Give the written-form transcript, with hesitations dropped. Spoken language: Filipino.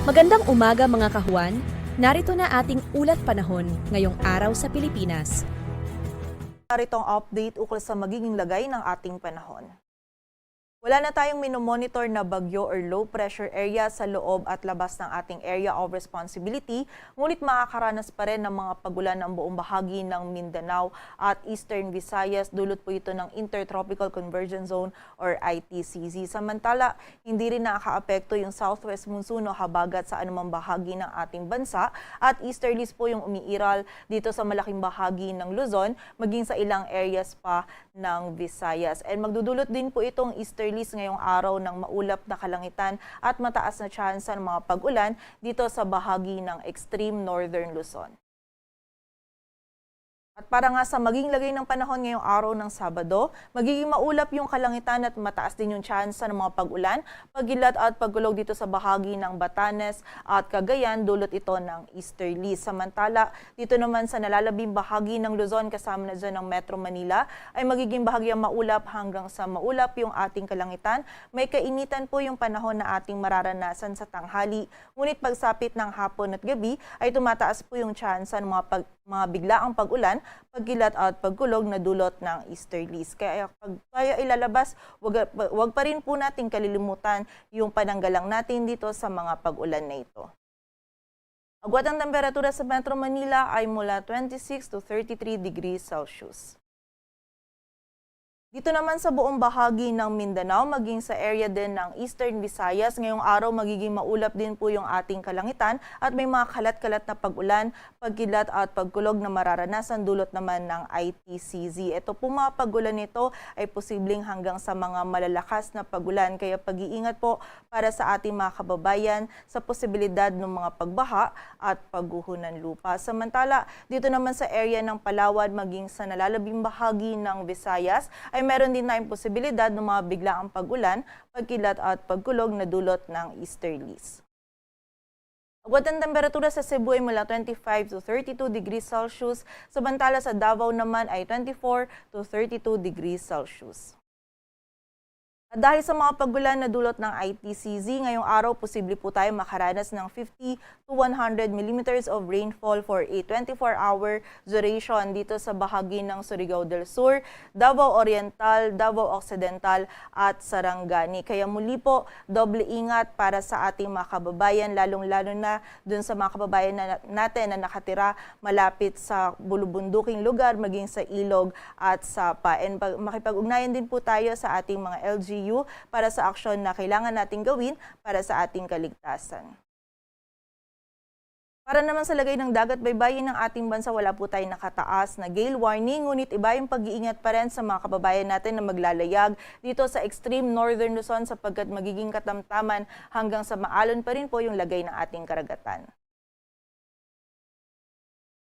Magandang umaga mga kahuan, narito na ating ulat panahon ngayong araw sa Pilipinas. Narito ang update ukol sa magiging lagay ng ating panahon. Wala na tayong minomonitor na bagyo or low pressure area sa loob at labas ng ating area of responsibility, ngunit makakaranas pa rin ng mga pagulan ng buong bahagi ng Mindanao at Eastern Visayas. Dulot po ito ng Intertropical Convergence Zone or ITCZ. Samantala, hindi rin nakakaapekto yung southwest monsoon o habagat sa anumang bahagi ng ating bansa at easterlies po yung umiiral dito sa malaking bahagi ng Luzon, maging sa ilang areas pa ng Visayas. And magdudulot din po itong easterlies ngayong araw ng maulap na kalangitan at mataas na tsansa ng mga pag-ulan dito sa bahagi ng extreme northern Luzon. At para nga sa maging lagay ng panahon ngayong araw ng Sabado, magiging maulap yung kalangitan at mataas din yung tsansa ng mga pag-ulan, paggilat at pagkulog dito sa bahagi ng Batanes at Cagayan, dulot ito ng easterlies. Samantala, dito naman sa nalalabing bahagi ng Luzon kasama na dyan ng Metro Manila, ay magiging bahagyang maulap hanggang sa maulap yung ating kalangitan. May kainitan po yung panahon na ating mararanasan sa tanghali, ngunit pagsapit ng hapon at gabi ay tumataas po yung tsansa ng mga biglaang pag-ulan, pagkilat at pagkulog na dulot ng easterlies. Kaya pag tayo ilalabas, wag pa rin po natin kalilimutan yung pananggalang natin dito sa mga pag-ulan na ito. Agwat ang temperatura sa Metro Manila ay mula 26 to 33 degrees Celsius. Dito naman sa buong bahagi ng Mindanao, maging sa area din ng Eastern Visayas, ngayong araw magiging maulap din po yung ating kalangitan at may mga kalat-kalat na pag-ulan, pagkilat at pagkulog na mararanasan dulot naman ng ITCZ. Ito po mga pag-ulan nito ay posibleng hanggang sa mga malalakas na pag-ulan, kaya pag-iingat po para sa ating mga kababayan sa posibilidad ng mga pagbaha at pagguho ng lupa. Samantala, dito naman sa area ng Palawan, maging sa nalalabing bahagi ng Visayas, ay meron din tayong posibilidad ng mga biglaang pag-ulan, pagkilat at pagkulog na dulot ng easterlies. Agwat ang temperatura sa Cebu ay mula 25 to 32 degrees Celsius, samantala sa Davao naman ay 24 to 32 degrees Celsius. At dahil sa mga pagulan na dulot ng ITCZ, ngayong araw posible po tayo makaranas ng 50 to 100 millimeters of rainfall for a 24-hour duration dito sa bahagi ng Surigao del Sur, Davao Oriental, Davao Occidental at Sarangani. Kaya muli po, doble ingat para sa ating mga kababayan, lalong-lalo na dun sa mga kababayan natin na nakatira malapit sa bulubunduking lugar, maging sa ilog at sapa. And makipag-ugnayan din po tayo sa ating mga LGU para sa aksyon na kailangan nating gawin para sa ating kaligtasan. Para naman sa lagay ng dagat baybayin ng ating bansa, wala po tayong nakataas na gale warning, ngunit iba yung pag-iingat pa rin sa mga kababayan natin na maglalayag dito sa extreme northern Luzon sapagkat magiging katamtaman hanggang sa maalon pa rin po yung lagay ng ating karagatan.